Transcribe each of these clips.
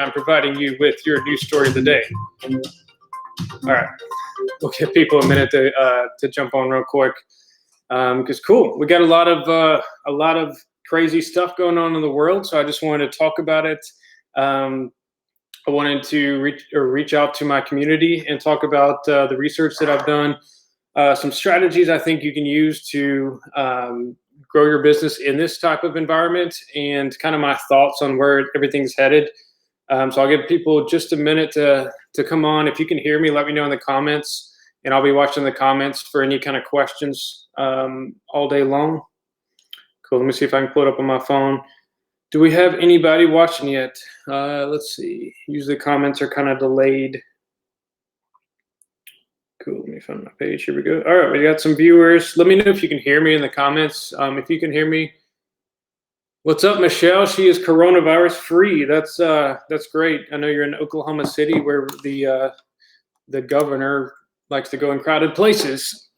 I'm providing you with your news story of the day. All right, we'll give people a minute to jump on real quick, because cool, we got a lot of crazy stuff going on in the world. So I just wanted to talk about it. I wanted to reach out to my community and talk about the research that I've done, some strategies I think you can use to grow your business in this type of environment, and kind of my thoughts on where everything's headed. So I'll give people just a minute to come on. If you can hear me, let me know in the comments, and I'll be watching the comments for any kind of questions all day long. Cool. Let me see if I can pull it up on my phone. Do we have anybody watching yet? Let's see. Usually comments are kind of delayed. Cool. Let me find my page. Here we go. All right, we got some viewers. Let me know if you can hear me in the comments. If you can hear me. What's up, Michelle? She is coronavirus free. That's great. I know you're in Oklahoma City, where the governor likes to go in crowded places.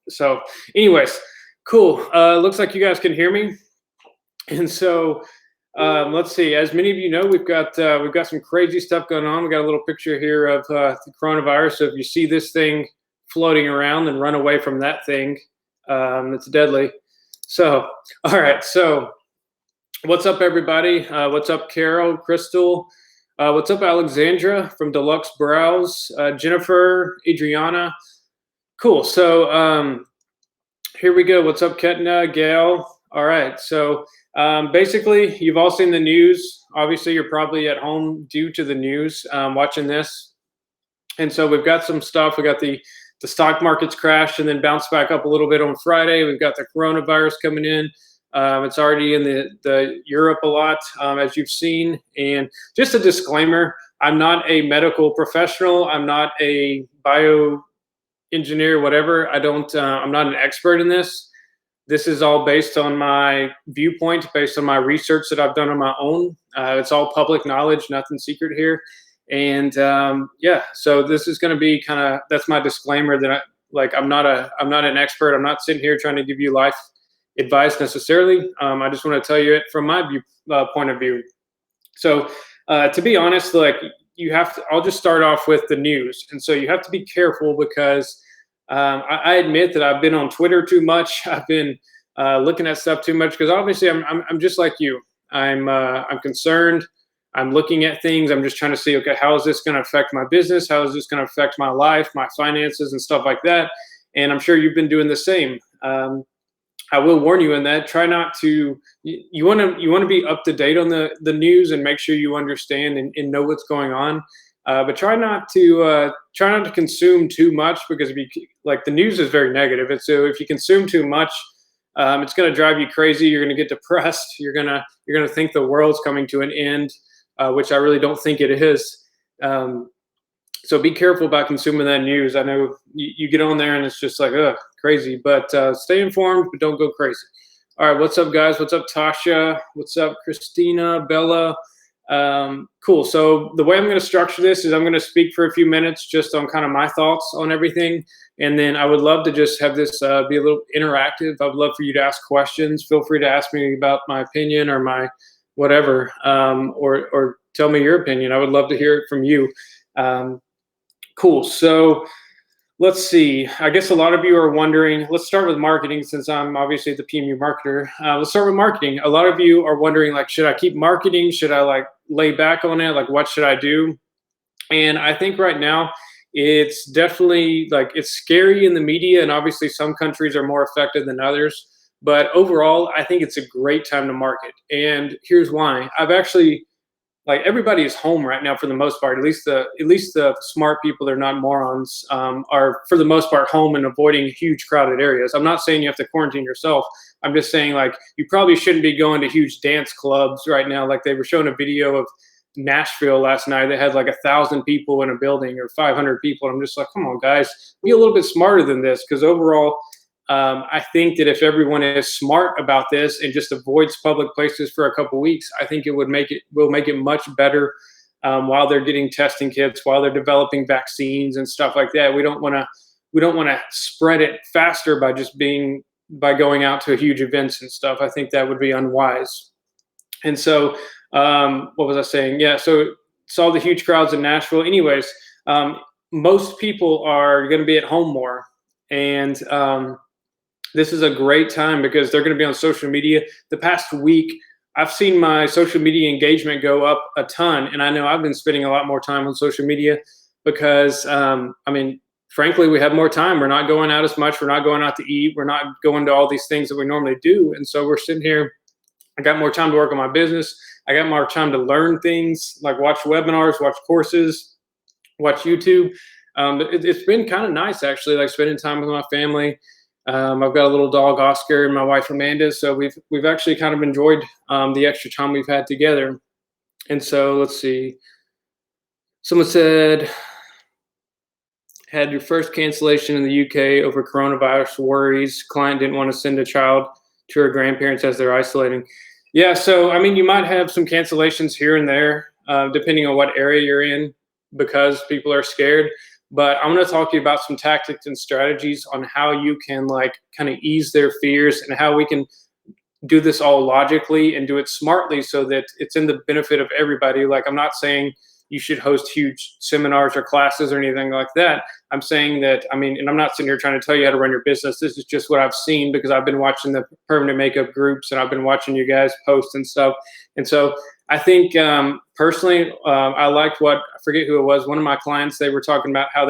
So, anyways, cool. Looks like you guys can hear me. And so, let's see. As many of you know, we've got some crazy stuff going on. We got a little picture here of the coronavirus. So if you see this thing floating around, then run away from that thing. It's deadly. So, all right. So, what's up, everybody? What's up, Carol, Crystal? What's up, Alexandra from Deluxe Brows? Jennifer, Adriana. Cool. So, here we go. What's up, Ketna, Gail? All right. So, basically, you've all seen the news. Obviously, you're probably at home due to the news, watching this. And so we've got some stuff. We got the stock markets crashed and then bounced back up a little bit on Friday. We've got the coronavirus coming in. It's already in the Europe a lot, as you've seen. And just a disclaimer, I'm not a medical professional. I'm not a bioengineer, whatever. I'm not an expert in this. This is all based on my viewpoint, based on my research that I've done on my own. It's all public knowledge, nothing secret here. And yeah, so this is going to be that's my disclaimer that I'm not an expert. I'm not sitting here trying to give you life advice necessarily. I just want to tell you it from my point of view. So to be honest, I'll just start off with the news. And so you have to be careful, because I admit that I've been on Twitter too much. I've been looking at stuff too much, because obviously I'm just like you. I'm concerned. I'm looking at things. I'm just trying to see, okay, how is this going to affect my business? How is this going to affect my life, my finances, and stuff like that? And I'm sure you've been doing the same. I will warn you in that. Try not to. You want to be up to date on the news and make sure you understand and know what's going on. But try not to consume too much, because the news is very negative. And so if you consume too much, it's going to drive you crazy. You're going to get depressed. You're going to think the world's coming to an end, which I really don't think it is. So be careful about consuming that news. I know you get on there and it's just like, ugh, crazy. But stay informed, but don't go crazy. All right, what's up, guys? What's up, Tasha? What's up, Christina, Bella? Cool. So the way I'm going to structure this is I'm going to speak for a few minutes just on kind of my thoughts on everything. And then I would love to just have this be a little interactive. I would love for you to ask questions. Feel free to ask me about my opinion or my whatever, or tell me your opinion. I would love to hear it from you. Cool. So let's see. I guess a lot of you are wondering, let's start with marketing, since I'm obviously the PMU marketer. Let's start with marketing. A lot of you are wondering, should I keep marketing? Should I lay back on it? What should I do? And I think right now it's definitely it's scary in the media, and obviously some countries are more affected than others. But overall, I think it's a great time to market. And here's why. I've actually everybody is home right now for the most part. At least the smart people, they're not morons, are for the most part home and avoiding huge crowded areas. I'm not saying you have to quarantine yourself. I'm just saying you probably shouldn't be going to huge dance clubs right now. They were showing a video of Nashville last night. They had 1,000 people in a building, or 500 people. And I'm just come on, guys, be a little bit smarter than this. Because overall, I think that if everyone is smart about this and just avoids public places for a couple weeks, I think will make it much better while they're getting testing kits, while they're developing vaccines and stuff like that. We don't want to spread it faster by going out to huge events and stuff. I think that would be unwise. And so, what was I saying? Yeah. So saw the huge crowds in Nashville. Anyways, most people are going to be at home more, and this is a great time because they're going to be on social media. The past week, I've seen my social media engagement go up a ton, and I know I've been spending a lot more time on social media because, frankly, we have more time. We're not going out as much. We're not going out to eat. We're not going to all these things that we normally do, and so we're sitting here. I got more time to work on my business. I got more time to learn things, like watch webinars, watch courses, watch YouTube. It's been kind of nice, actually, like spending time with my family. I've got a little dog, Oscar, and my wife, Amanda. So we've actually kind of enjoyed the extra time we've had together. And so let's see. Someone said, had your first cancellation in the UK over coronavirus worries. Client didn't want to send a child to her grandparents as they're isolating. Yeah, so you might have some cancellations here and there, depending on what area you're in, because people are scared. But I'm going to talk to you about some tactics and strategies on how you can kind of ease their fears and how we can do this all logically and do it smartly so that it's in the benefit of everybody. Like, I'm not saying you should host huge seminars or classes or anything like that. I'm saying that, and I'm not sitting here trying to tell you how to run your business. This is just what I've seen because I've been watching the permanent makeup groups and I've been watching you guys post and stuff. And so I think personally, I liked I forget who it was. One of my clients, they were talking about how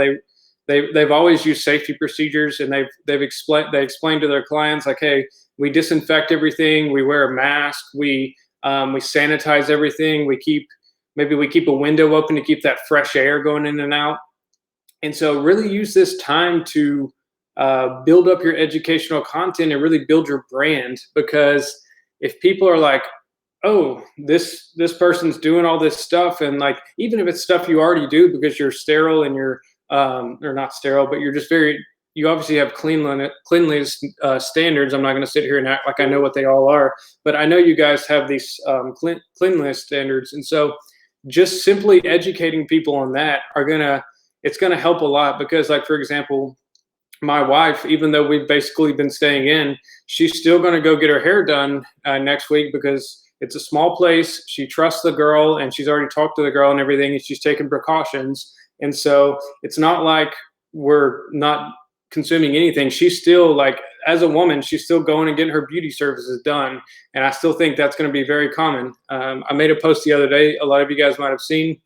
they've always used safety procedures, and they explained to their clients, like, hey, we disinfect everything, we wear a mask, we sanitize everything, maybe we keep a window open to keep that fresh air going in and out. And so really use this time to build up your educational content and really build your brand, because if people are like, oh, this person's doing all this stuff, and even if it's stuff you already do because you're sterile and you're or not sterile, but you're just you obviously have cleanliness standards. I'm not going to sit here and act like I know what they all are, but I know you guys have these cleanliness standards. And so just simply educating people on that it's going to help a lot, because for example, my wife, even though we've basically been staying in, she's still going to go get her hair done next week because it's a small place. She trusts the girl, and she's already talked to the girl and everything, and she's taking precautions. And so it's not like we're not consuming anything. She's still, as a woman, she's still going and getting her beauty services done. And I still think that's going to be very common. I made a post the other day, a lot of you guys might have seen,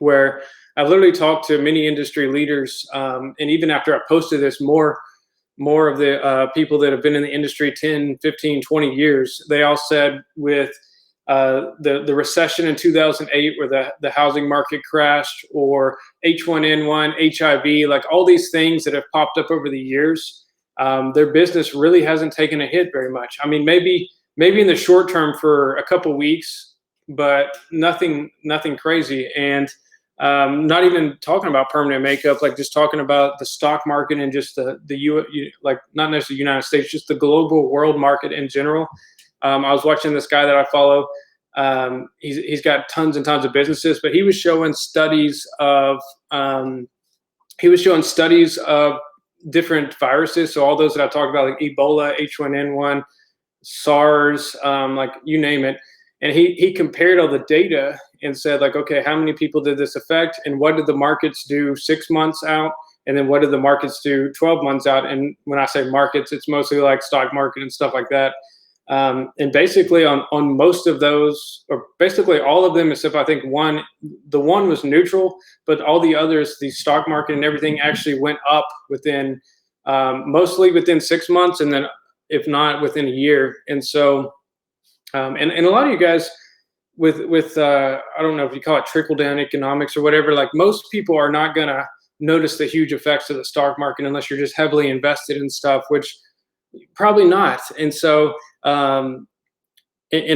where I've literally talked to many industry leaders. And even after I posted this, more of the people that have been in the industry 10, 15, 20 years, they all said with the recession in 2008, where the housing market crashed, or H1N1, HIV, all these things that have popped up over the years, their business really hasn't taken a hit very much. Maybe in the short term for a couple weeks, but nothing crazy. And not even talking about permanent makeup, just talking about the stock market and just the not necessarily the United States, just the global world market in general. I was watching this guy that I follow. He's got tons and tons of businesses, but he was showing studies of different viruses. So all those that I talked about, like Ebola, H1N1, SARS, you name it. And he compared all the data and said, okay, how many people did this affect, and what did the markets do 6 months out, and then what did the markets do 12 months out? And when I say markets, it's mostly stock market and stuff like that. And basically on most of those, or basically all of them, except I think the one was neutral, but all the others, the stock market and everything, actually went up within mostly within 6 months, and then if not within a year. And so and a lot of you guys with I don't know if you call it trickle down economics or whatever, most people are not going to notice the huge effects of the stock market unless you're just heavily invested in stuff, which probably not. And so and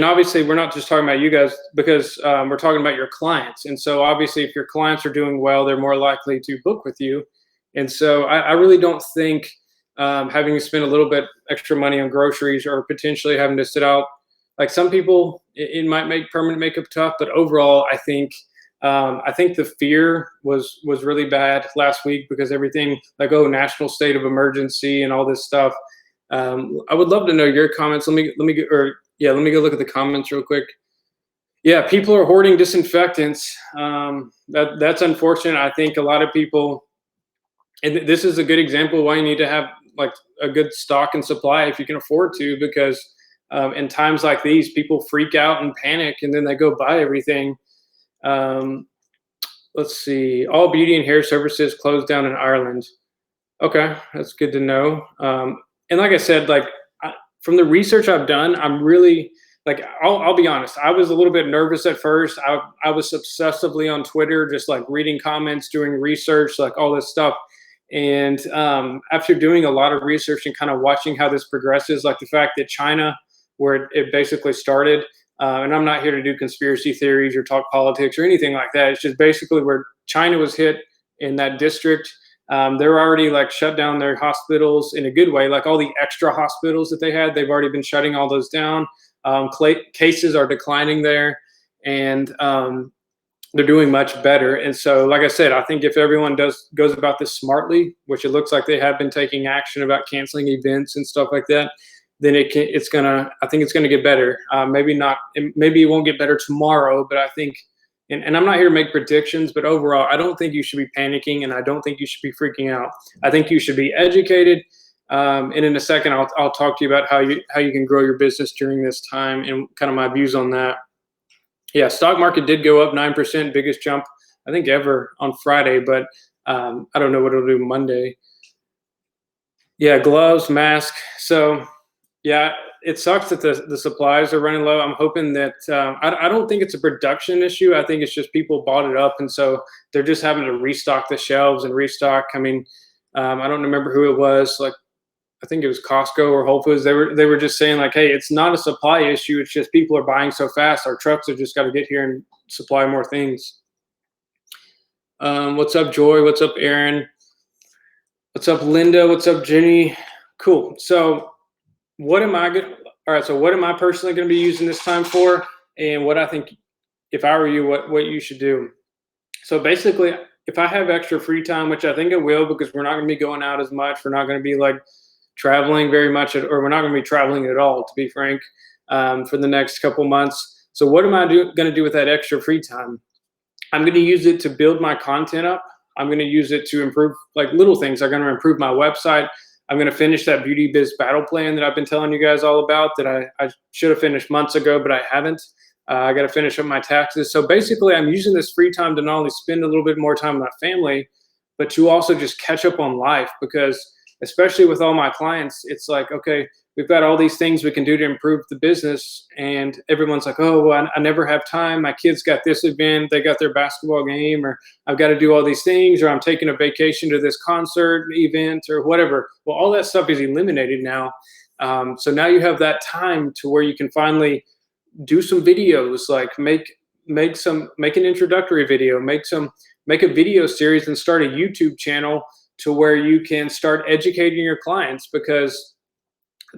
obviously we're not just talking about you guys, because we're talking about your clients. And so obviously if your clients are doing well, they're more likely to book with you. And so I really don't think having to spend a little bit extra money on groceries, or potentially having to sit out, some people, it might make permanent makeup tough, but overall, I think the fear was really bad last week, because everything national state of emergency and all this stuff. I would love to know your comments. Let me go look at the comments real quick. Yeah, people are hoarding disinfectants. That's unfortunate. I think a lot of people, and this is a good example why you need to have like a good stock and supply if you can afford to, because in times like these, people freak out and panic, and then they go buy everything. Um, let's see. All beauty and hair services closed down in Ireland. Okay, that's good to know. And like I said, like from the research I've done, I'm really like I'll be honest. I was a little bit nervous at first. I was obsessively on Twitter, just like reading comments, doing research, like all this stuff. And after doing a lot of research and kind of watching how this progresses, like the fact that China, where it basically started, and I'm not here to do conspiracy theories or talk politics or anything like that. It's just basically where China was hit in that district. They're already like shut down their hospitals in a good way, like all the extra hospitals that they had. They've already been shutting all those down. Cases are declining there, and they're doing much better. And so, like I said, I think if everyone goes about this smartly, which it looks like they have been taking action about canceling events and stuff like that, then it's gonna. I think it's gonna get better. Maybe not. Maybe it won't get better tomorrow, but I think. And I'm not here to make predictions, but overall, I don't think you should be panicking, and I don't think you should be freaking out. I think you should be educated. And in a second, I'll talk to you about how you can grow your business during this time and kind of my views on that. Yeah, stock market did go up 9%, biggest jump I think ever on Friday, but I don't know what it'll do Monday. Yeah, gloves, mask. So yeah, it sucks that the supplies are running low. I'm hoping that I don't think it's a production issue. I think it's just people bought it up, and so they're just having to restock the shelves and restock. I mean, I don't remember who it was. Like I think it was Costco or Whole Foods. They were just saying like, hey, it's not a supply issue. It's just people are buying so fast. Our trucks have just got to get here and supply more things. What's up, Joy? What's up, Aaron? What's up, Linda? What's up, Jenny? Cool. So what am I going? All right. So what am I personally going to be using this time for? And what I think, if I were you, what you should do. So basically, if I have extra free time, which I think I will, because we're not going to be going out as much, we're not going to be like traveling very much, or we're not going to be traveling at all, to be frank, for the next couple months. So what am I going to do with that extra free time? I'm going to use it to build my content up. I'm going to use it to improve, like little things are going to improve my website. I'm going to finish that beauty biz battle plan that I've been telling you guys all about that I should have finished months ago, but I haven't. I got to finish up my taxes. So basically, I'm using this free time to not only spend a little bit more time with my family, but to also just catch up on life, because especially with all my clients, it's like, okay, we've got all these things we can do to improve the business. And everyone's like, oh, well, I never have time. My kids got this event. They got their basketball game, or I've got to do all these things, or I'm taking a vacation to this concert event or whatever. Well, all that stuff is eliminated now. So now you have that time to where you can finally do some videos, like make an introductory video, make a video series and start a YouTube channel to where you can start educating your clients, because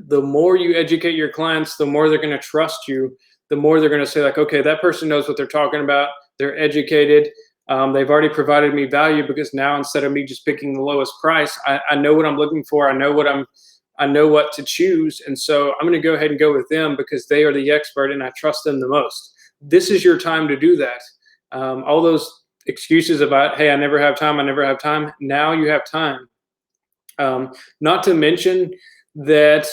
the more you educate your clients, the more they're going to trust you, the more they're going to say like, okay, that person knows what they're talking about. They're educated. They've already provided me value, because now instead of me just picking the lowest price, I know what I'm looking for. I know what to choose. And so I'm going to go ahead and go with them because they are the expert and I trust them the most. This is your time to do that. All those excuses about, hey, I never have time. Now you have time. Not to mention that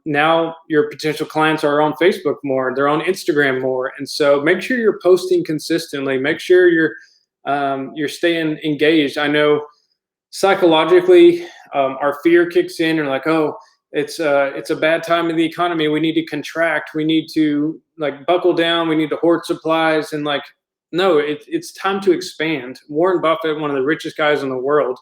now your potential clients are on Facebook more, they're on Instagram more. And so make sure you're posting consistently. Make sure you're staying engaged. I know psychologically, our fear kicks in, and like, oh, it's a bad time in the economy. We need to contract. We need to like buckle down. We need to hoard supplies. And like, no, it's time to expand. Warren Buffett, one of the richest guys in the world,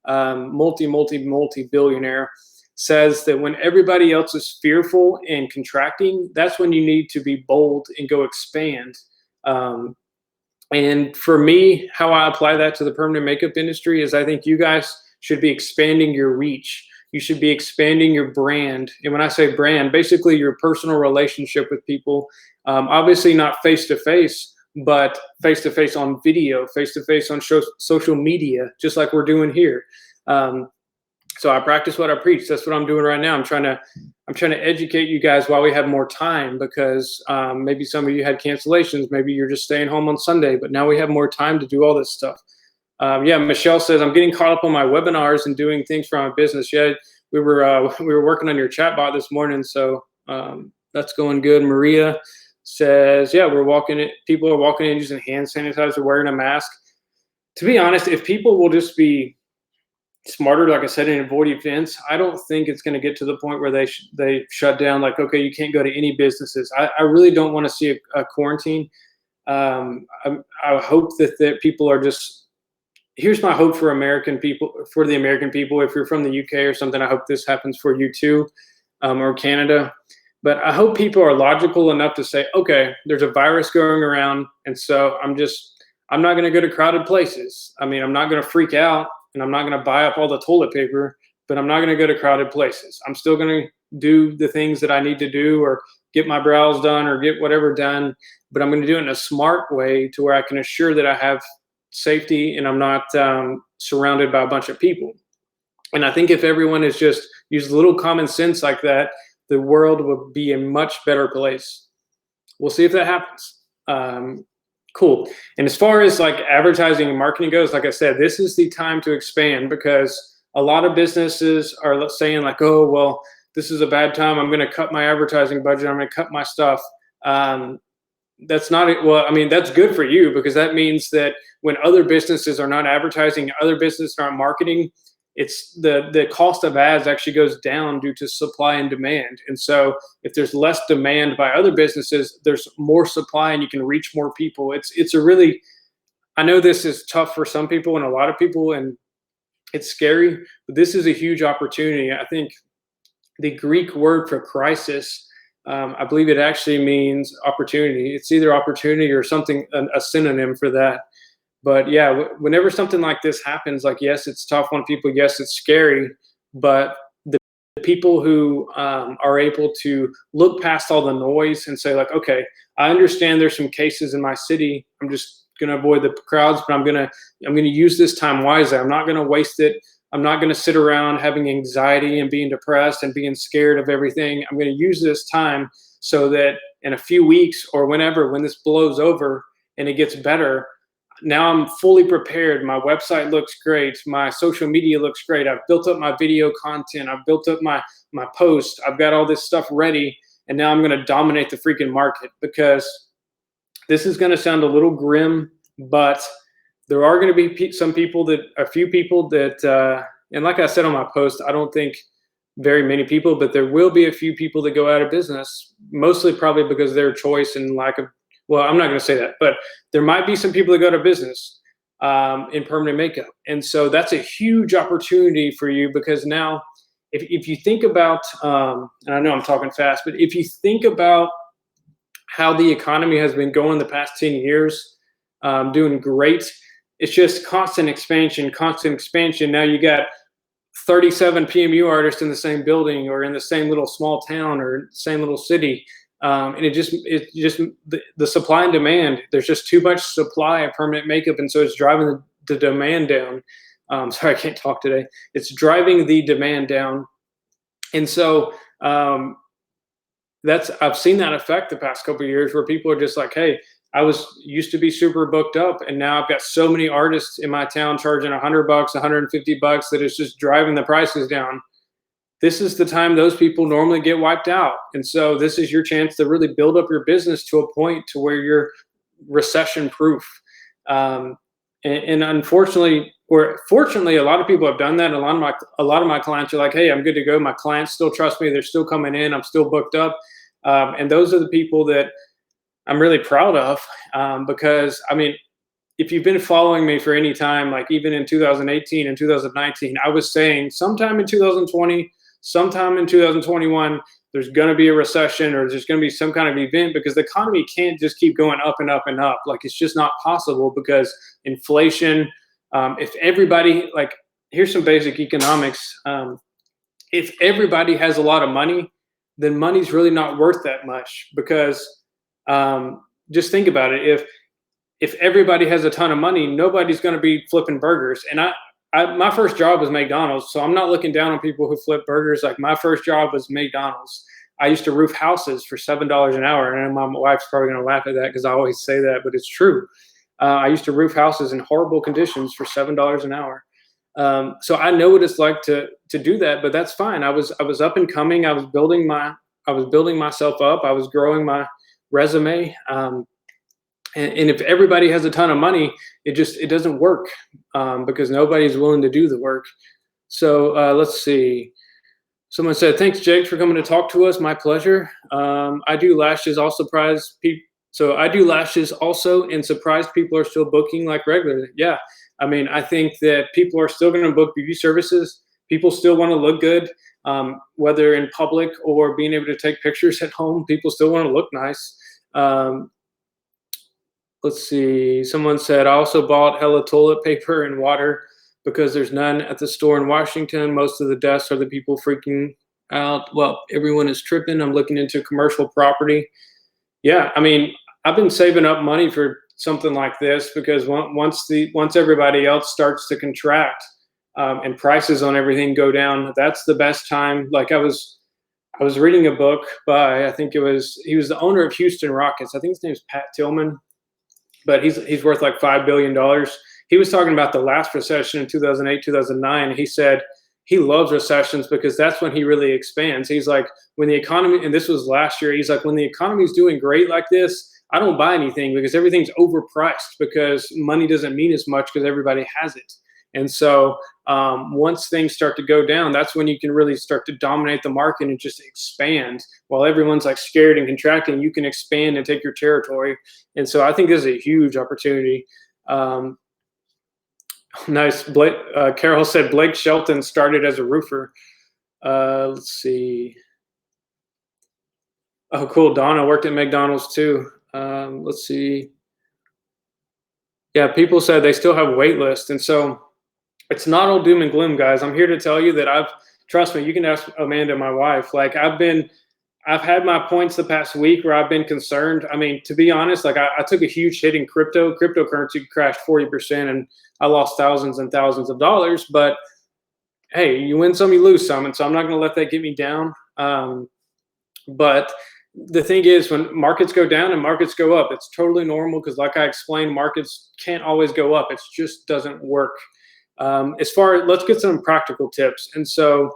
multi-billionaire, says that when everybody else is fearful and contracting, that's when you need to be bold and go expand. And for me, how I apply that to the permanent makeup industry is I think you guys should be expanding your reach. You should be expanding your brand. And when I say brand, basically your personal relationship with people, obviously not face-to-face, but face-to-face on video, face-to-face on social media, just like we're doing here. So I practice what I preach. That's what I'm doing right now. I'm trying to educate you guys while we have more time, because maybe some of you had cancellations. Maybe you're just staying home on Sunday, but now we have more time to do all this stuff. Yeah, Michelle says, I'm getting caught up on my webinars and doing things for my business. Yeah, we were working on your chatbot this morning, so that's going good. Maria says, yeah, people are walking in using hand sanitizer, wearing a mask. To be honest, if people will just be smarter, like I said, and avoid events, I don't think it's going to get to the point where they shut down. Like, okay, you can't go to any businesses. I really don't want to see a quarantine. I hope that people are just. Here's my hope for American people, for the American people. If you're from the UK or something, I hope this happens for you too, or Canada. But I hope people are logical enough to say, okay, there's a virus going around, and so I'm not going to go to crowded places. I mean, I'm not going to freak out, and I'm not going to buy up all the toilet paper, but I'm not going to go to crowded places. I'm still going to do the things that I need to do, or get my brows done, or get whatever done, but I'm going to do it in a smart way to where I can assure that I have safety and I'm not surrounded by a bunch of people. And I think if everyone is just use a little common sense like that, the world will be a much better place. We'll see if that happens. Cool. And as far as like advertising and marketing goes, like I said, this is the time to expand, because a lot of businesses are saying like, oh, well, this is a bad time. I'm going to cut my advertising budget. I'm going to cut my stuff. That's not, well, I mean, that's good for you, because that means that when other businesses are not advertising, other businesses aren't marketing, it's the cost of ads actually goes down due to supply and demand. And so if there's less demand by other businesses, there's more supply and you can reach more people. It's a really, I know this is tough for some people and a lot of people, and it's scary, but this is a huge opportunity. I think the Greek word for crisis, I believe it actually means opportunity. It's either opportunity or something, a synonym for that. But yeah, whenever something like this happens, like, yes, it's tough on people. Yes, it's scary. But the people who are able to look past all the noise and say like, okay, I understand there's some cases in my city. I'm just going to avoid the crowds, but I'm going to use this time wisely. I'm not going to waste it. I'm not going to sit around having anxiety and being depressed and being scared of everything. I'm going to use this time so that in a few weeks or whenever, when this blows over and it gets better, now I'm fully prepared. My website looks great. My social media looks great. I've built up my video content. I've built up my post. I've got all this stuff ready. And now I'm going to dominate the freaking market, because this is going to sound a little grim, but there are going to be a few people that, and like I said on my post, I don't think very many people, but there will be a few people that go out of business, mostly probably because of their choice and lack of, well, I'm not going to say that, but there might be some people that go to business in permanent makeup. And so that's a huge opportunity for you, because now if you think about, and I know I'm talking fast, but if you think about how the economy has been going the past 10 years, doing great. It's just constant expansion. Now you got 37 PMU artists in the same building or in the same little small town or same little city. And it just the supply and demand, there's just too much supply of permanent makeup. And so it's driving the demand down. Sorry, I can't talk today. It's driving the demand down. And so I've seen that effect the past couple of years, where people are just like, hey, I used to be super booked up, and now I've got so many artists in my town charging $100, $150 that it's just driving the prices down. This is the time those people normally get wiped out. And so this is your chance to really build up your business to a point to where you're recession proof. And unfortunately, or fortunately, a lot of people have done that. A lot of my clients are like, hey, I'm good to go. My clients still trust me. They're still coming in. I'm still booked up. And those are the people that I'm really proud of, because, I mean, if you've been following me for any time, like even in 2018 and 2019, I was saying sometime in 2020, sometime in 2021, there's going to be a recession, or there's going to be some kind of event, because the economy can't just keep going up and up and up. Like, it's just not possible, because inflation, if everybody, like, here's some basic economics. If everybody has a lot of money, then money's really not worth that much, because just think about it. If everybody has a ton of money, nobody's going to be flipping burgers. And my first job was McDonald's, so I'm not looking down on people who flip burgers. Like my first job was McDonald's. I used to roof houses for $7 an hour, and my wife's probably going to laugh at that because I always say that, but it's true. I used to roof houses in horrible conditions for $7 an hour. So I know what it's like to do that, but that's fine. I was up and coming. I was building myself up. I was growing my resume. And if everybody has a ton of money, it doesn't work because nobody's willing to do the work. So let's see. Someone said, "Thanks, Jake, for coming to talk to us. My pleasure. I do lashes. I'll surprise people. So I do lashes also, and surprised people are still booking like regularly." Yeah, I mean, I think that people are still going to book beauty services. People still want to look good, whether in public or being able to take pictures at home. People still want to look nice. Let's see. Someone said, "I also bought hella toilet paper and water because there's none at the store in Washington. Most of the deaths are the people freaking out. Well, everyone is tripping. I'm looking into commercial property." Yeah, I mean, I've been saving up money for something like this because once everybody else starts to contract and prices on everything go down, that's the best time. Like I was reading a book by he was the owner of Houston Rockets. I think his name's Pat Tillman, but he's worth like $5 billion. He was talking about the last recession in 2008, 2009. He said he loves recessions because that's when he really expands. He's like, when the economy, and this was last year, he's like, when the economy's doing great like this, I don't buy anything because everything's overpriced because money doesn't mean as much because everybody has it. And so once things start to go down, that's when you can really start to dominate the market and just expand. While everyone's like scared and contracting, you can expand and take your territory. And so I think this is a huge opportunity. Nice. Carol said Blake Shelton started as a roofer. Let's see. Oh, cool. Donna worked at McDonald's too. Let's see. Yeah, people said they still have wait lists. And so it's not all doom and gloom, guys. I'm here to tell you that trust me, you can ask Amanda, my wife. Like I've had my points the past week where I've been concerned. I mean, to be honest, like I took a huge hit in crypto. Cryptocurrency crashed 40% and I lost thousands and thousands of dollars. But hey, you win some, you lose some. And so I'm not going to let that get me down. But the thing is, when markets go down and markets go up, it's totally normal because like I explained, markets can't always go up. It just doesn't work. Let's get some practical tips. And so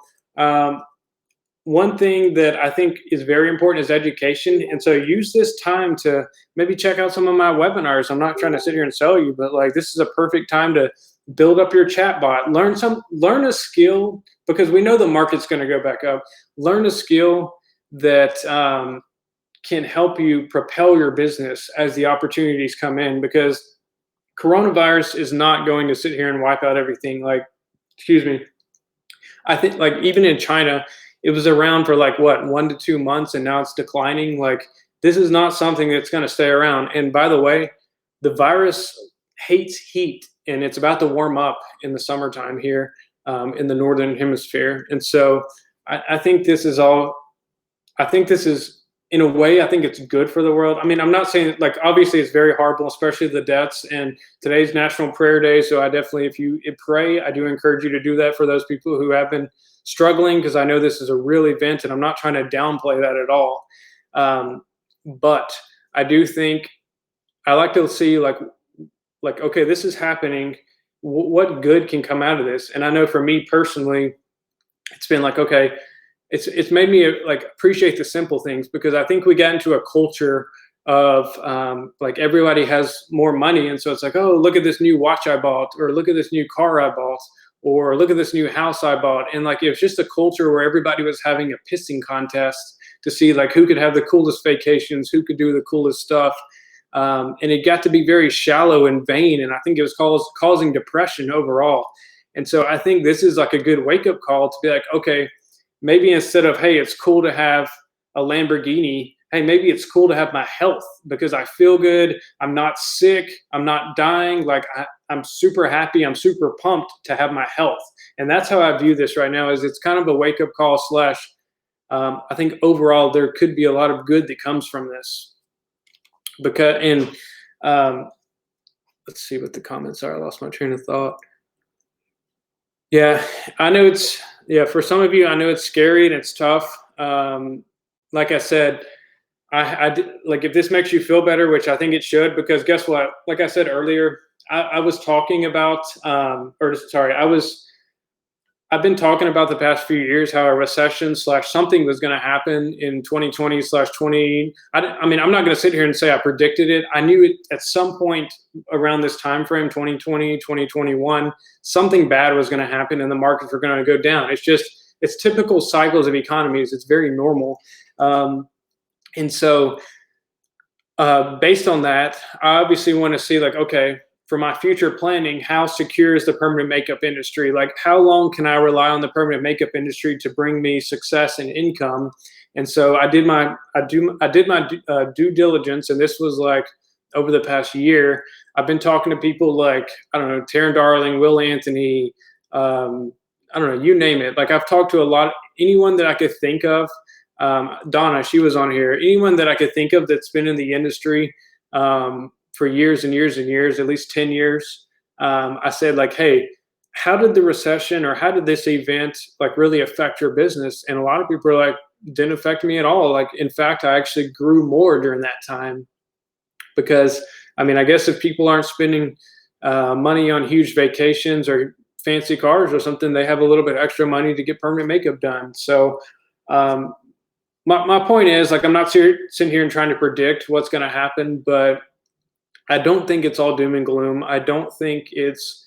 one thing that I think is very important is education. And so use this time to maybe check out some of my webinars. I'm not trying to sit here and sell you, but like this is a perfect time to build up your chat bot. Learn a skill because we know the market's going to go back up. Learn a skill that can help you propel your business as the opportunities come in, because coronavirus is not going to sit here and wipe out everything. Like, excuse me. I think like even in China, it was around for like what, 1 to 2 months, and now it's declining. Like this is not something that's going to stay around. And by the way, the virus hates heat, and it's about to warm up in the summertime here in the northern hemisphere. And so I think this is in a way, I think it's good for the world. I mean, I'm not saying like, obviously it's very horrible, especially the deaths, and today's National Prayer Day. So I definitely, if you pray, I do encourage you to do that for those people who have been struggling, because I know this is a real event and I'm not trying to downplay that at all. But I do think I like to see like, okay, this is happening. What good can come out of this? And I know for me personally, it's been like, okay, it's made me like appreciate the simple things, because I think we got into a culture of like everybody has more money, and so it's like, oh, look at this new watch I bought, or look at this new car I bought, or look at this new house I bought. And like it was just a culture where everybody was having a pissing contest to see like who could have the coolest vacations, who could do the coolest stuff. And it got to be very shallow and vain, and I think it was causing depression overall. And so I think this is like a good wake-up call to be like, okay, maybe instead of, hey, it's cool to have a Lamborghini, hey, maybe it's cool to have my health, because I feel good, I'm not sick, I'm not dying, like I'm super happy, I'm super pumped to have my health. And that's how I view this right now, is it's kind of a wake-up call slash I think overall there could be a lot of good that comes from this. Let's see what the comments are. I lost my train of thought. Yeah, I know it's yeah, for some of you, I know it's scary and it's tough. Like I said, like if this makes you feel better, which I think it should, because guess what? Like I said earlier, I was talking about, or sorry, I've been talking about the past few years how a recession slash something was going to happen in 2020 slash 20. I mean, I'm not going to sit here and say I predicted it. I knew it at some point around this time frame, 2020, 2021, something bad was going to happen and the markets were going to go down. It's typical cycles of economies. It's very normal. And so based on that, I obviously want to see like, okay, for my future planning, how secure is the permanent makeup industry? Like, how long can I rely on the permanent makeup industry to bring me success and income? And so I did my due diligence, and this was like over the past year. I've been talking to people like I don't know, Taryn Darling, Will Anthony, I don't know, you name it. Like I've talked to a lot, anyone that I could think of, Donna, she was on here. Anyone that I could think of that's been in the industry for years and years and years, at least 10 years, I said like, hey, how did the recession or how did this event like really affect your business? And a lot of people are like, didn't affect me at all. Like, in fact, I actually grew more during that time because, I mean, I guess if people aren't spending money on huge vacations or fancy cars or something, they have a little bit extra money to get permanent makeup done. So, um, my point is like I'm not sitting here and trying to predict what's going to happen, but I don't think it's all doom and gloom. I don't think it's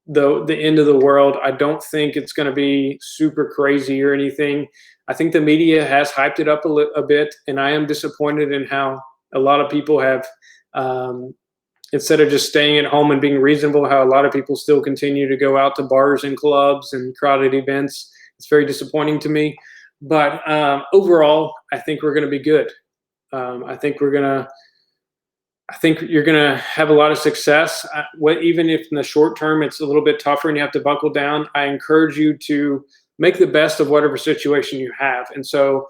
the end of the world. I don't think it's going to be super crazy or anything. I think the media has hyped it up a bit, and I am disappointed in how a lot of people have, um, instead of just staying at home and being reasonable, how a lot of people still continue to go out to bars and clubs and crowded events. It's very disappointing to me. But overall, I think we're going to be good. I think we're going to I think you're going to have a lot of success. Even if in the short term it's a little bit tougher and you have to buckle down, I encourage you to make the best of whatever situation you have. And so,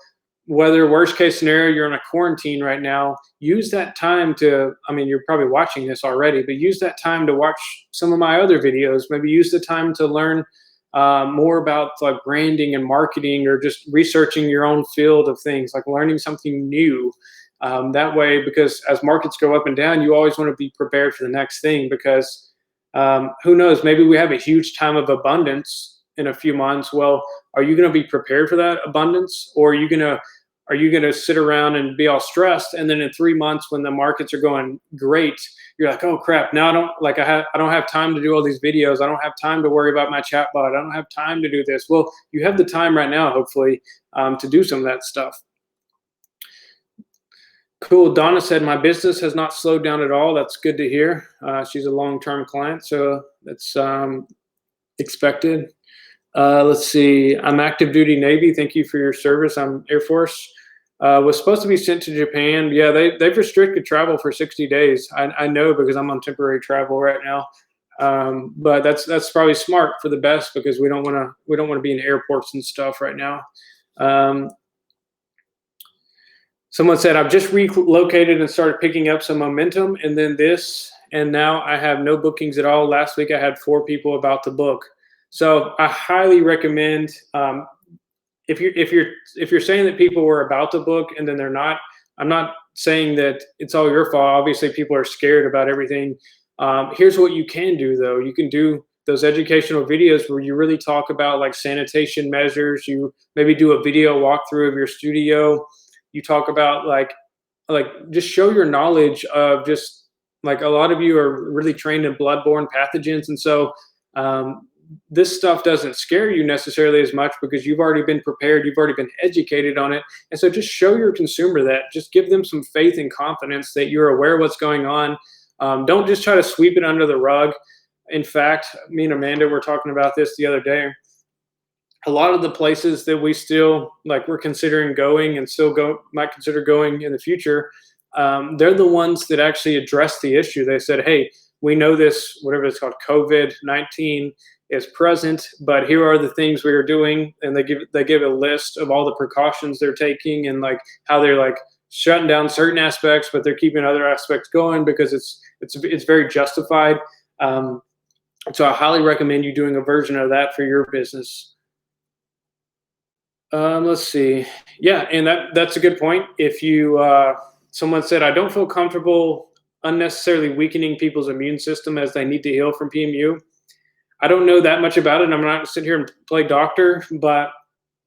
whether worst case scenario you're in a quarantine right now, use that time to. I mean, you're probably watching this already, but use that time to watch some of my other videos. Maybe use the time to learn more about like branding and marketing, or just researching your own field of things, like learning something new. That way, because as markets go up and down, you always want to be prepared for the next thing because who knows, maybe we have a huge time of abundance in a few months. Well, are you going to be prepared for that abundance, or are you going to sit around and be all stressed, and then in 3 months when the markets are going great, you're like, oh crap, now I don't have time to do all these videos. I don't have time to worry about my chatbot. I don't have time to do this. Well, you have the time right now, hopefully, to do some of that stuff. Cool. Donna said, my business has not slowed down at all. That's good to hear. She's a long-term client, so that's expected. Let's see. I'm active duty Navy. Thank you for your service. I'm Air Force. Was supposed to be sent to Japan. Yeah, they've restricted travel for 60 days. I know because I'm on temporary travel right now. But that's probably smart for the best because we don't want to be in airports and stuff right now. Someone said, I've just relocated and started picking up some momentum, and then this, and now I have no bookings at all. Last week I had 4 people about to book. So I highly recommend, if you're saying that people were about to book and then they're not, I'm not saying that it's all your fault. Obviously, people are scared about everything. Here's what you can do though. You can do those educational videos where you really talk about like sanitation measures. You maybe do a video walkthrough of your studio. You talk about like just show your knowledge of just like a lot of you are really trained in bloodborne pathogens, and so this stuff doesn't scare you necessarily as much because you've already been prepared, you've already been educated on it, and so just show your consumer that. Just give them some faith and confidence that you're aware of what's going on. Don't just try to sweep it under the rug. In fact, me and Amanda were talking about this the other day. A lot of the places that we still like we're considering going and still might consider going in the future, they're the ones that actually address the issue. They said, hey, we know this, whatever it's called, COVID-19 is present, but here are the things we are doing, and they give a list of all the precautions they're taking and like how they're like shutting down certain aspects, but they're keeping other aspects going because it's very justified. So I highly recommend you doing a version of that for your business. Let's see. Yeah, and that's a good point. If you someone said, I don't feel comfortable unnecessarily weakening people's immune system as they need to heal from PMU. I don't know that much about it, and I'm not gonna sit here and play doctor, but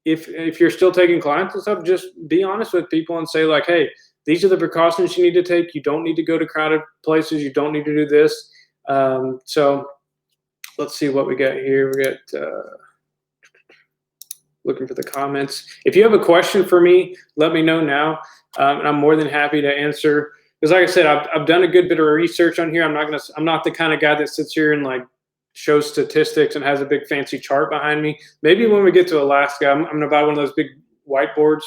if you're still taking clients and stuff, just be honest with people and say like, hey, these are the precautions you need to take. You don't need to go to crowded places. You don't need to do this. So let's see what we got here. We got looking for the comments. If you have a question for me, let me know now, and I'm more than happy to answer. Because like I said, I've done a good bit of research on here. I'm not the kind of guy that sits here and like shows statistics and has a big fancy chart behind me. Maybe when we get to Alaska, I'm going to buy one of those big whiteboards.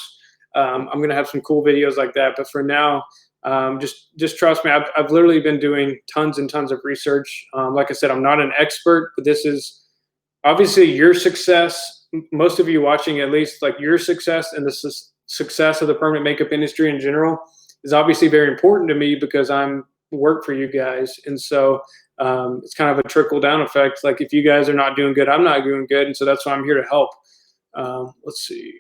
I'm going to have some cool videos like that. But for now, just trust me. I've literally been doing tons and tons of research. Like I said, I'm not an expert, but this is obviously your success. Most of you watching, at least, like your success and the success of the permanent makeup industry in general is obviously very important to me because I'm work for you guys. And so it's kind of a trickle down effect. Like if you guys are not doing good, I'm not doing good. And so that's why I'm here to help. Let's see.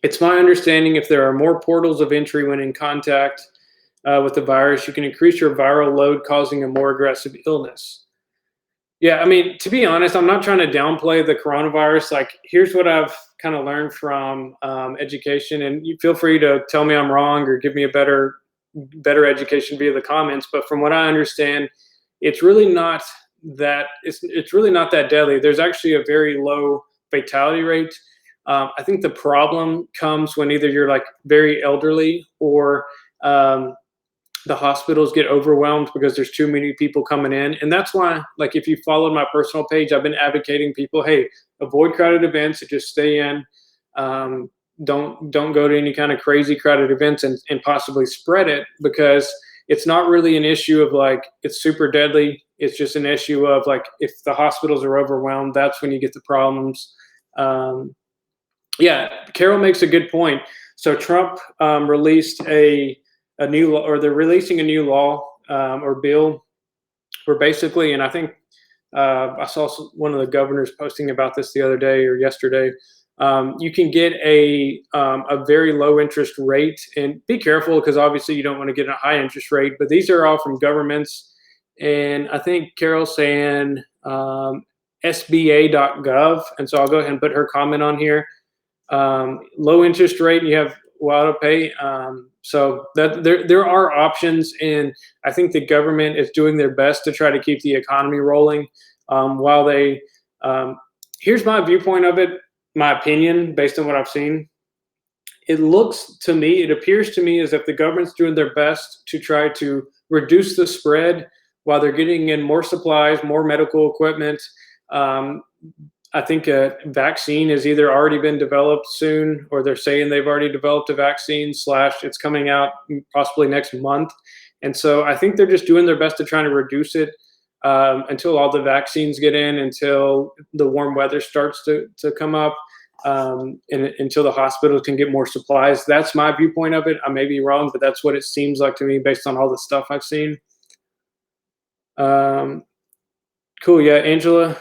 It's my understanding if there are more portals of entry when in contact with the virus, you can increase your viral load, causing a more aggressive illness. Yeah, I mean, to be honest, I'm not trying to downplay the coronavirus. Like, here's what I've kind of learned from education, and you feel free to tell me I'm wrong or give me a better education via the comments. But from what I understand, it's really not that it's really not that deadly. There's actually a very low fatality rate. I think the problem comes when either you're like very elderly or the hospitals get overwhelmed because there's too many people coming in. And that's why, like, if you followed my personal page, I've been advocating people, hey, avoid crowded events and just stay in. Don't go to any kind of crazy crowded events and possibly spread it, because it's not really an issue of like it's super deadly. It's just an issue of like if the hospitals are overwhelmed, that's when you get the problems. Yeah, Carol makes a good point. So Trump released a new law, or they're releasing a new law or bill where basically, and I think I saw one of the governors posting about this the other day or yesterday. You can get a very low interest rate, and be careful because obviously you don't want to get a high interest rate, but these are all from governments. And I think Carol's saying SBA.gov. And so I'll go ahead and put her comment on here. Low interest rate, and you have auto pay. So that there are options, and I think the government is doing their best to try to keep the economy rolling. While they, here's my viewpoint of it, my opinion based on what I've seen. It appears to me as if the government's doing their best to try to reduce the spread while they're getting in more supplies, more medical equipment. I think a vaccine has either already been developed soon, or they're saying they've already developed a vaccine / it's coming out possibly next month. And so I think they're just doing their best to try to reduce it until all the vaccines get in, until the warm weather starts to come up, and until the hospitals can get more supplies. That's my viewpoint of it. I may be wrong, but that's what it seems like to me based on all the stuff I've seen. Cool. Yeah, Angela,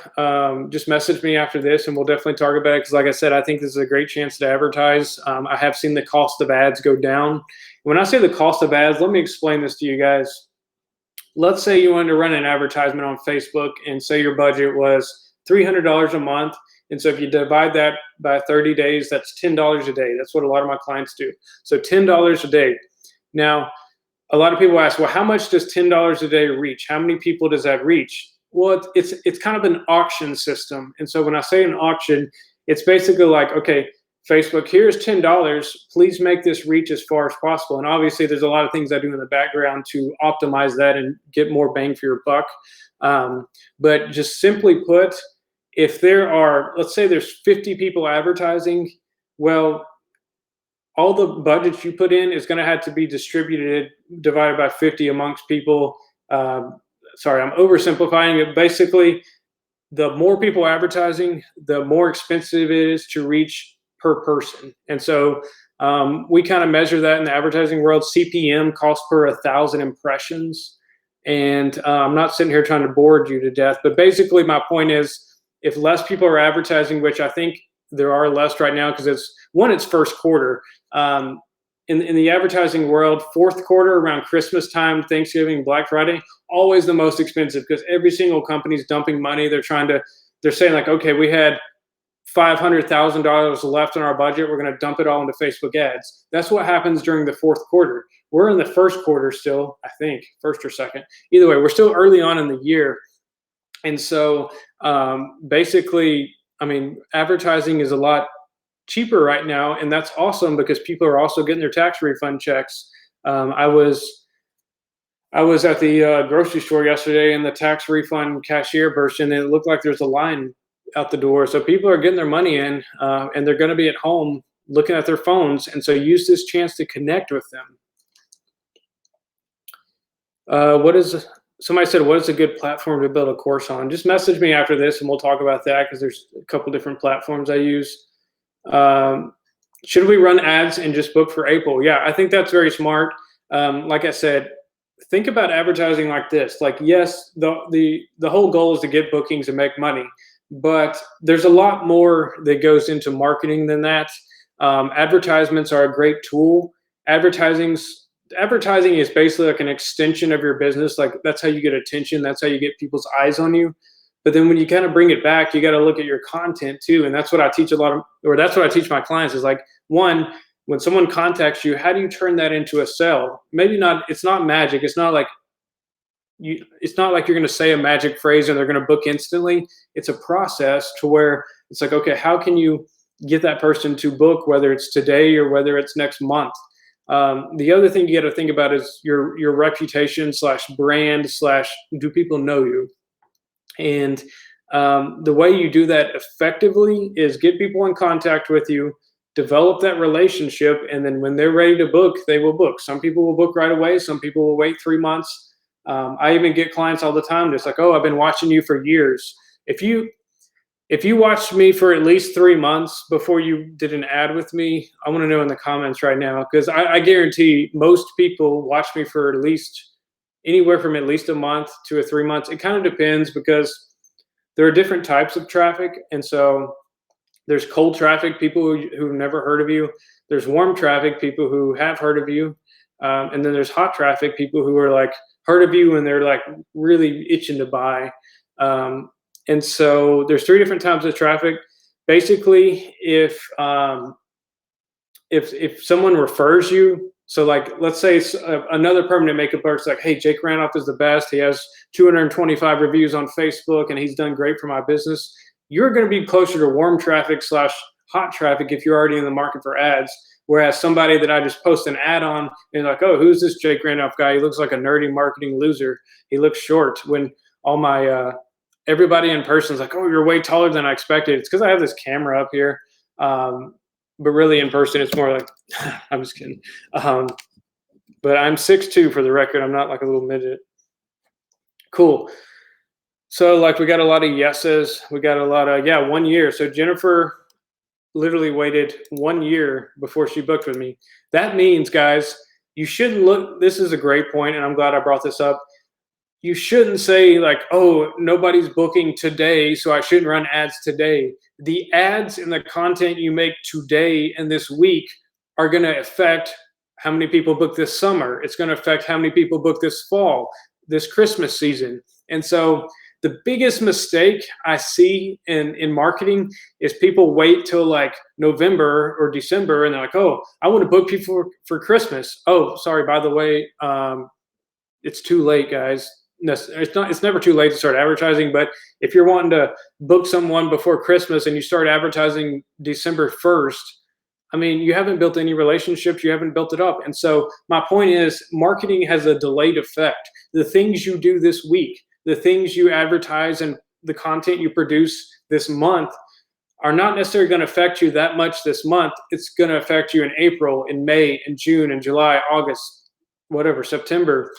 just message me after this and we'll definitely talk about it. Because like I said, I think this is a great chance to advertise. I have seen the cost of ads go down. When I say the cost of ads, let me explain this to you guys. Let's say you wanted to run an advertisement on Facebook and say your budget was $300 a month. And so if you divide that by 30 days, that's $10 a day. That's what a lot of my clients do. So $10 a day. Now, a lot of people ask, well, how much does $10 a day reach? How many people does that reach? Well, it's kind of an auction system. And so when I say an auction, it's basically like, okay, Facebook, here's $10. Please make this reach as far as possible. And obviously, there's a lot of things I do in the background to optimize that and get more bang for your buck. But just simply put, if there are, let's say there's 50 people advertising, well, all the budgets you put in is going to have to be divided by 50 amongst people. Sorry, I'm oversimplifying it. Basically, the more people advertising, the more expensive it is to reach per person. And so we kind of measure that in the advertising world. CPM, cost per 1,000 impressions. And I'm not sitting here trying to bore you to death, but basically my point is, if less people are advertising, which I think there are less right now, because it's first quarter. In the advertising world, fourth quarter around Christmas time, Thanksgiving, Black Friday, always the most expensive, because every single company's dumping money. They're saying like, okay, we had $500,000 left in our budget. We're going to dump it all into Facebook ads. That's what happens during the fourth quarter. We're in the first quarter still, I think, first or second. Either way, we're still early on in the year. And so basically, I mean, advertising is a lot cheaper right now, and that's awesome because people are also getting their tax refund checks. I was at the grocery store yesterday, and the tax refund cashier burst in, and it looked like there's a line out the door. So people are getting their money in, and they're going to be at home looking at their phones, and so use this chance to connect with them. Somebody said, what is a good platform to build a course on? Just message me after this, and we'll talk about that, because there's a couple different platforms I use. Should we run ads and just book for April? Yeah, I think that's very smart. Like I said, think about advertising like this. Like, yes, the whole goal is to get bookings and make money, but there's a lot more that goes into marketing than that. Advertisements are a great tool. Advertising is basically like an extension of your business. Like, that's how you get attention. That's how you get people's eyes on you. But then when you kind of bring it back, you got to look at your content too. And that's what I teach that's what I teach my clients, is like, one, when someone contacts you, how do you turn that into a sale? Maybe not, it's not magic. It's not like you're going to say a magic phrase and they're going to book instantly. It's a process to where it's like, okay, how can you get that person to book, whether it's today or whether it's next month? The other thing you got to think about is your reputation / brand / do people know you? And the way you do that effectively is get people in contact with you, develop that relationship, and then when they're ready to book, they will book. Some people will book right away. Some people will wait 3 months. I even get clients all the time just like, oh, I've been watching you for years. If you watched me for at least 3 months before you did an ad with me, I want to know in the comments right now, because I guarantee most people watch me for at least anywhere from at least a month to 3 months. It kind of depends, because there are different types of traffic. And so there's cold traffic, people who've never heard of you. There's warm traffic, people who have heard of you. And then there's hot traffic, people who are like heard of you and they're like really itching to buy. And so there's 3 different types of traffic. Basically, if someone refers you, so like, let's say another permanent makeup artist, like, hey, Jake Randolph is the best. He has 225 reviews on Facebook and he's done great for my business. You're going to be closer to warm traffic / hot traffic if you're already in the market for ads. Whereas somebody that I just post an ad on and like, oh, who's this Jake Randolph guy? He looks like a nerdy marketing loser. He looks short. When all my everybody in person is like, oh, you're way taller than I expected. It's because I have this camera up here. But really in person, it's more like, I'm just kidding. But I'm 6'2" for the record. I'm not like a little midget. Cool. So like, we got a lot of yeses. We got a lot of, 1 year. So Jennifer literally waited 1 year before she booked with me. That means, guys, you shouldn't look, this is a great point, and I'm glad I brought this up. You shouldn't say like, oh, nobody's booking today, so I shouldn't run ads today. The ads and the content you make today and this week are going to affect how many people book this summer. It's going to affect how many people book this fall, this Christmas season. And so the biggest mistake I see in marketing is people wait till like November or December and they're like, oh, I want to book people for Christmas. Oh, sorry, by the way, it's too late, guys. It's never too late to start advertising, but if you're wanting to book someone before Christmas and you start advertising December 1st, I mean, you haven't built any relationships, you haven't built it up. And so my point is, marketing has a delayed effect. The things you do this week, the things you advertise and the content you produce this month are not necessarily going to affect you that much this month. It's going to affect you in April, in May, in June, in July, August, whatever, September.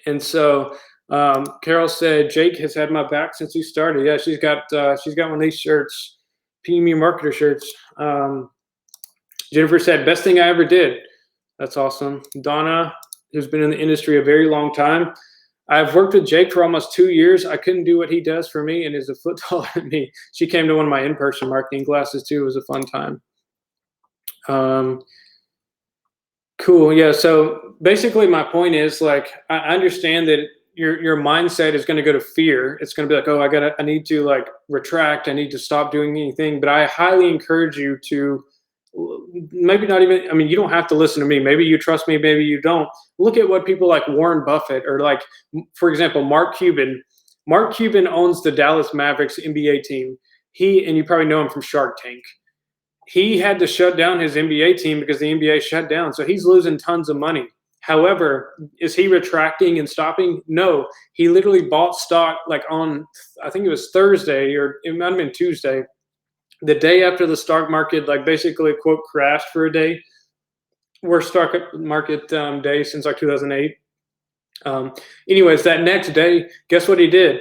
And so Carol said, Jake has had my back since he started. Yeah, she's got one of these shirts, PMU marketer shirts. Jennifer said, best thing I ever did. That's awesome. Donna, who's been in the industry a very long time. I've worked with Jake for almost 2 years. I couldn't do what he does for me and is a foot taller than me. She came to one of my in-person marketing classes too. It was a fun time. Cool. Yeah. So basically my point is, like, I understand that your mindset is going to go to fear. It's going to be like, oh, I need to, like, retract. I need to stop doing anything. But I highly encourage you to, maybe not even, I mean, you don't have to listen to me. Maybe you trust me, maybe you don't. Look at what people like Warren Buffett, or, like, for example, Mark Cuban. Mark Cuban owns the Dallas Mavericks NBA team. And you probably know him from Shark Tank. He had to shut down his NBA team because the NBA shut down. So he's losing tons of money. However, is he retracting and stopping? No, he literally bought stock, like, on, I think it was Thursday, or it might have been Tuesday, the day after the stock market, like, basically, quote, crashed for a day. Worst stock market day since, like, 2008. Anyways, that next day, guess what he did?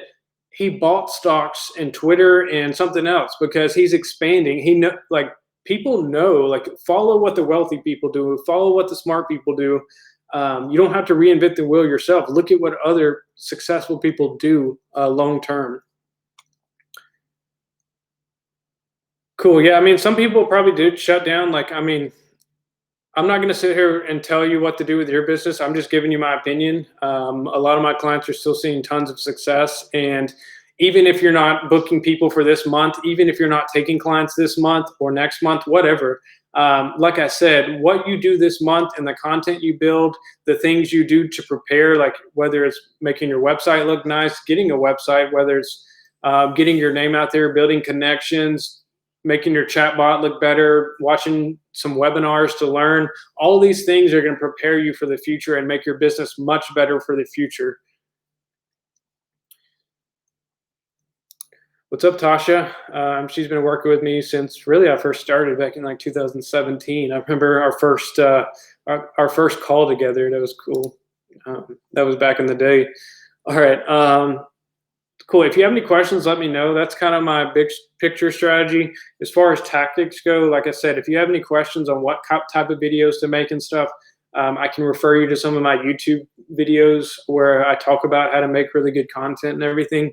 He bought stocks in Twitter and something else because he's expanding. Like, people know, like, follow what the wealthy people do, follow what the smart people do. You don't have to reinvent the wheel yourself. Look at what other successful people do long term. Cool. Yeah. I mean, some people probably did shut down. Like, I mean, I'm not going to sit here and tell you what to do with your business. I'm just giving you my opinion. A lot of my clients are still seeing tons of success. And even if you're not booking people for this month, even if you're not taking clients this month or next month, whatever, like I said, what you do this month and the content you build, the things you do to prepare, like whether it's making your website look nice, getting a website, whether it's getting your name out there, building connections, making your chatbot look better, watching some webinars to learn, all these things are going to prepare you for the future and make your business much better for the future. What's up, Tasha? She's been working with me since really I first started back in, like, 2017. I remember our first call together. That was cool. That was back in the day. All right. Cool. If you have any questions, let me know. That's kind of my big picture strategy. As far as tactics go, like I said, if you have any questions on what type of videos to make and stuff, I can refer you to some of my YouTube videos where I talk about how to make really good content and everything.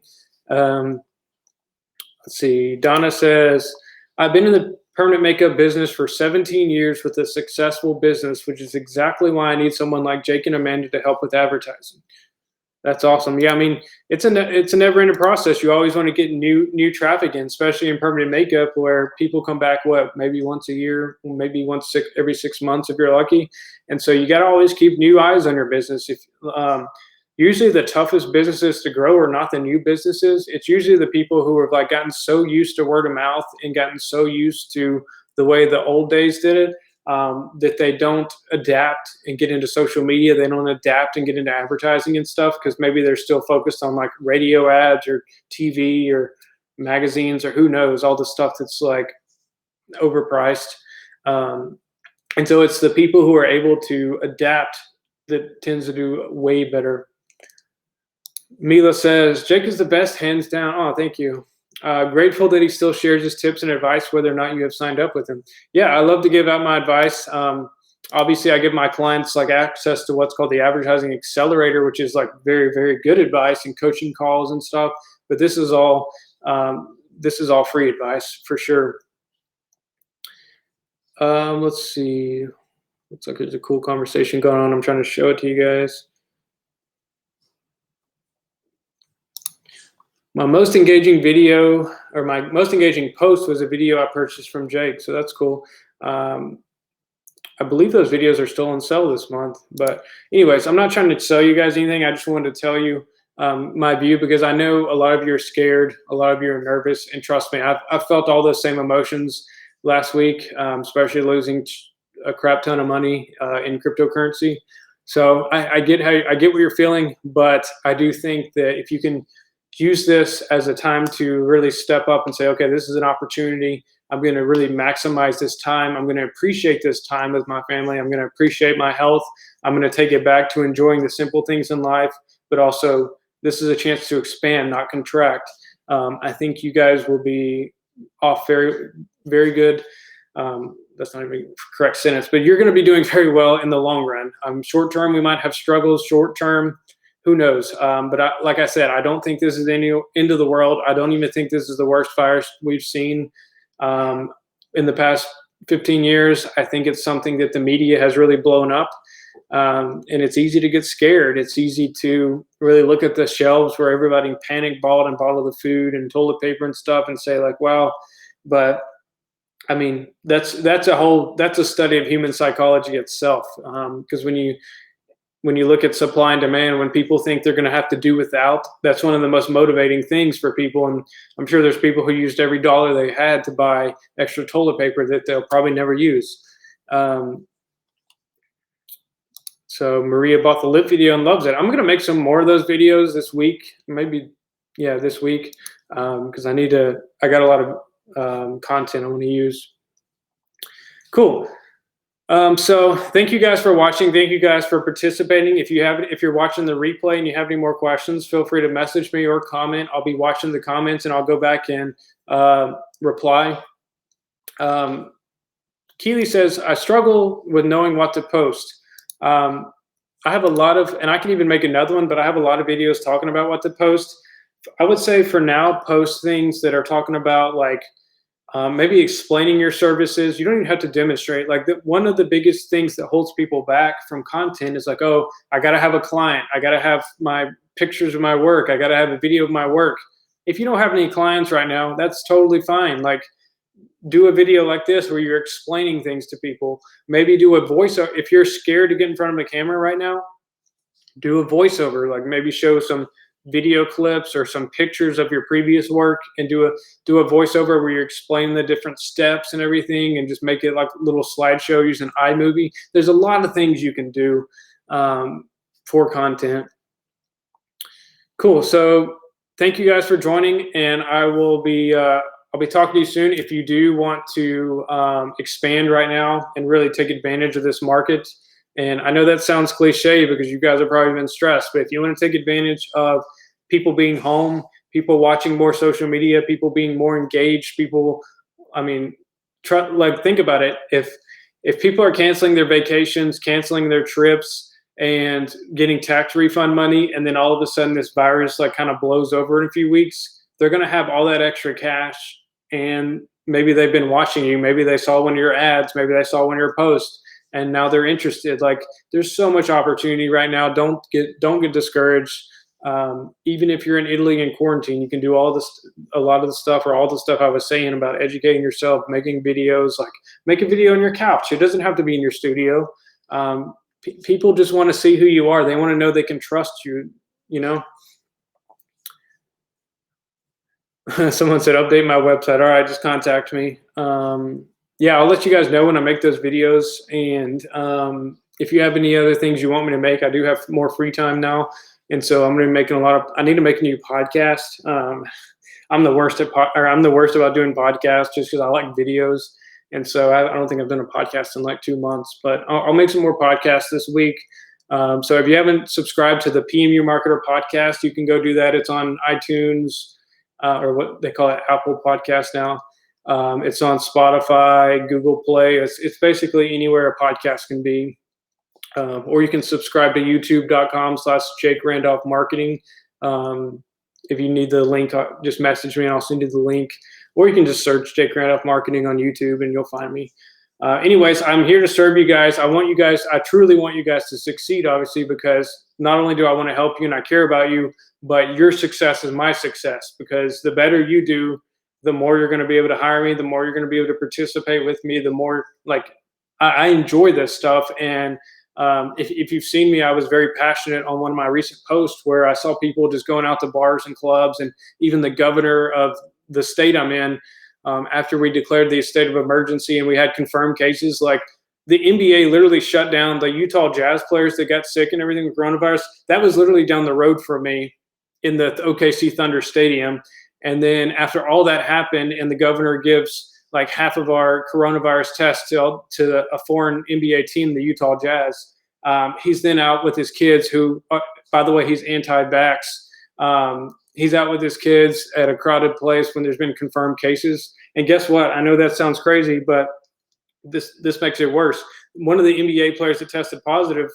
Let's see. Donna says, I've been in the permanent makeup business for 17 years with a successful business, which is exactly why I need someone like Jake and Amanda to help with advertising. That's awesome. Yeah, I mean, it's a never-ending process. You always want to get new traffic in, especially in permanent makeup, where people come back, maybe once a year, maybe every 6 months if you're lucky. And so you got to always keep new eyes on your business. Usually the toughest businesses to grow are not the new businesses. It's usually the people who have, like, gotten so used to word of mouth and gotten so used to the way the old days did it, that they don't adapt and get into social media. They don't adapt and get into advertising and stuff because maybe they're still focused on, like, radio ads or TV or magazines or who knows, all the stuff that's, like, overpriced. And so it's the people who are able to adapt that tends to do way better. Mila says, Jake is the best, hands down. Oh, thank you. Grateful that he still shares his tips and advice, whether or not you have signed up with him. Yeah, I love to give out my advice. Obviously, I give my clients, like, access to what's called the Advertising Accelerator, which is, like, very, very good advice and coaching calls and stuff. But this is all free advice for sure. Let's see. Looks like there's a cool conversation going on. I'm trying to show it to you guys. My most engaging video, or my most engaging post, was a video I purchased from Jake. So that's cool. I believe those videos are still on sale this month. But anyways, I'm not trying to sell you guys anything. I just wanted to tell you my view, because I know a lot of you are scared, a lot of you are nervous, and trust me, I've felt all those same emotions last week, especially losing a crap ton of money in cryptocurrency. So I get what you're feeling, but I do think that if you can use this as a time to really step up and say, okay, this is an opportunity. I'm going to really maximize this time. I'm going to appreciate this time with my family. I'm going to appreciate my health. I'm going to take it back to enjoying the simple things in life, but also this is a chance to expand, not contract. I think you guys will be off very, very good. that's not even a correct sentence, but you're going to be doing very well in the long run. Short term, we might have struggles. Short term, who knows? But like I said, I don't think this is the end of the world. I don't even think this is the worst virus we've seen in the past 15 years. I think it's something that the media has really blown up. And it's easy to get scared. It's easy to really look at the shelves where everybody panic bought and bought all the food and toilet paper and stuff and say like, wow. But I mean, that's a study of human psychology itself. Because when you look at supply and demand, when people think they're going to have to do without, that's one of the most motivating things for people. And I'm sure there's people who used every dollar they had to buy extra toilet paper that they'll probably never use. So Maria bought the lip video and loves it. I'm going to make some more of those videos this week, maybe, yeah, this week, because I got a lot of content I want to use. Cool. So thank you guys for watching. Thank you guys for participating. If you're watching the replay and you have any more questions, feel free to message me or comment. I'll be watching the comments and I'll go back and reply. Keely says, I struggle with knowing what to post. I have a lot of, and I can even make another one, but I have a lot of videos talking about what to post. I would say for now, post things that are talking about like maybe explaining your services. You don't even have to demonstrate. Like one of the biggest things that holds people back from content is like, oh, I got to have a client. I got to have my pictures of my work. I got to have a video of my work. If you don't have any clients right now, that's totally fine. Like do a video like this where you're explaining things to people. Maybe do a voiceover. If you're scared to get in front of a camera right now, do a voiceover. Like maybe show some video clips or some pictures of your previous work and do a voiceover where you're explaining the different steps and everything and just make it like a little slideshow using iMovie. There's a lot of things you can do for content. Cool. So thank you guys for joining, and I'll be talking to you soon. If you do want to expand right now and really take advantage of this market, and I know that sounds cliche because you guys have probably been stressed, but if you want to take advantage of people being home, people watching more social media, people being more engaged, people, I mean, think about it. If people are canceling their vacations, canceling their trips, and getting tax refund money, and then all of a sudden this virus like kind of blows over in a few weeks, they're going to have all that extra cash, and maybe they've been watching you, maybe they saw one of your ads, maybe they saw one of your posts, and now they're interested. Like there's so much opportunity right now. Don't get discouraged. Even if you're in Italy in quarantine, you can do a lot of the stuff, or all the stuff I was saying about educating yourself, making videos. Like make a video on your couch. It doesn't have to be in your studio. People just want to see who you are. They want to know they can trust you, you know? Someone said, update my website. All right, just contact me. Yeah, I'll let you guys know when I make those videos. And if you have any other things you want me to make, I do have more free time now. And so I'm going to be making I need to make a new podcast. I'm the worst about doing podcasts just because I like videos. And so I don't think I've done a podcast in like 2 months, but I'll make some more podcasts this week. So if you haven't subscribed to the PMU Marketer podcast, you can go do that. It's on iTunes, or what they call it, Apple Podcast now. It's on Spotify, Google Play. It's basically anywhere a podcast can be. Or you can subscribe to youtube.com/Jake Randolph Marketing. If you need the link, just message me and I'll send you the link. Or you can just search Jake Randolph Marketing on YouTube and you'll find me. Anyways, I'm here to serve you guys. I truly want you guys to succeed, obviously, because not only do I want to help you and I care about you, but your success is my success, because the better you do, the more you're going to be able to hire me, the more you're going to be able to participate with me, the more like I enjoy this stuff. And if you've seen me, I was very passionate on one of my recent posts where I saw people just going out to bars and clubs, and even the governor of the state I'm in, after we declared the state of emergency and we had confirmed cases, like the NBA literally shut down the Utah Jazz players that got sick and everything with coronavirus. That was literally down the road from me in the OKC Thunder Stadium. And then after all that happened and the governor gives like half of our coronavirus tests to a foreign NBA team, the Utah Jazz, he's then out with his kids who, by the way, he's anti-vax. He's out with his kids at a crowded place when there's been confirmed cases. And guess what? I know that sounds crazy, but this makes it worse. One of the NBA players that tested positive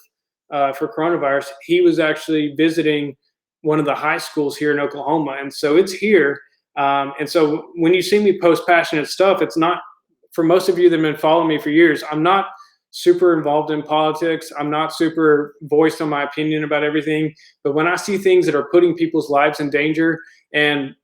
for coronavirus, he was actually visiting one of the high schools here in Oklahoma, and so it's here. And so when you see me post passionate stuff, it's not, for most of you that have been following me for years, I'm not super involved in politics. I'm not super voiced on my opinion about everything. But when I see things that are putting people's lives in danger, and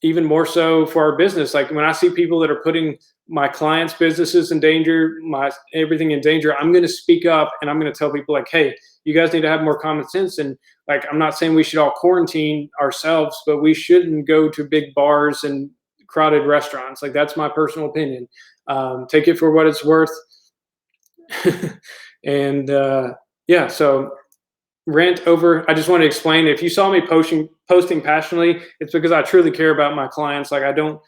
even more so for our business, like when I see people that are putting my clients' businesses in danger, my everything in danger, I'm going to speak up and I'm going to tell people like, hey, you guys need to have more common sense. And like, I'm not saying we should all quarantine ourselves, but we shouldn't go to big bars and crowded restaurants. Like, that's my personal opinion. Take it for what it's worth. And yeah, so rant over. I just want to explain, if you saw me posting passionately, it's because I truly care about my clients. Like, I don't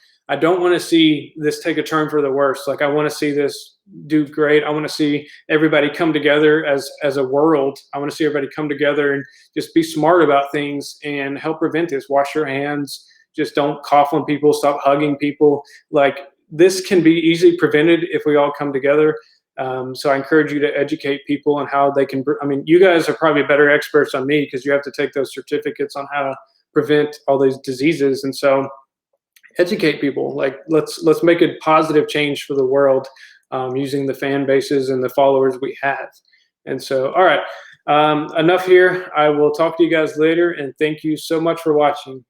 want to see this take a turn for the worse. Like, I want to see this do great. I want to see everybody come together as a world. I want to see everybody come together and just be smart about things and help prevent this. Wash your hands. Just don't cough on people. Stop hugging people. Like, this can be easily prevented if we all come together. So I encourage you to educate people on how they can. I mean, you guys are probably better experts on me because you have to take those certificates on how to prevent all these diseases. And so educate people. Like, let's make a positive change for the world, using the fan bases and the followers we have. And so, all right, enough here. I will talk to you guys later, and thank you so much for watching.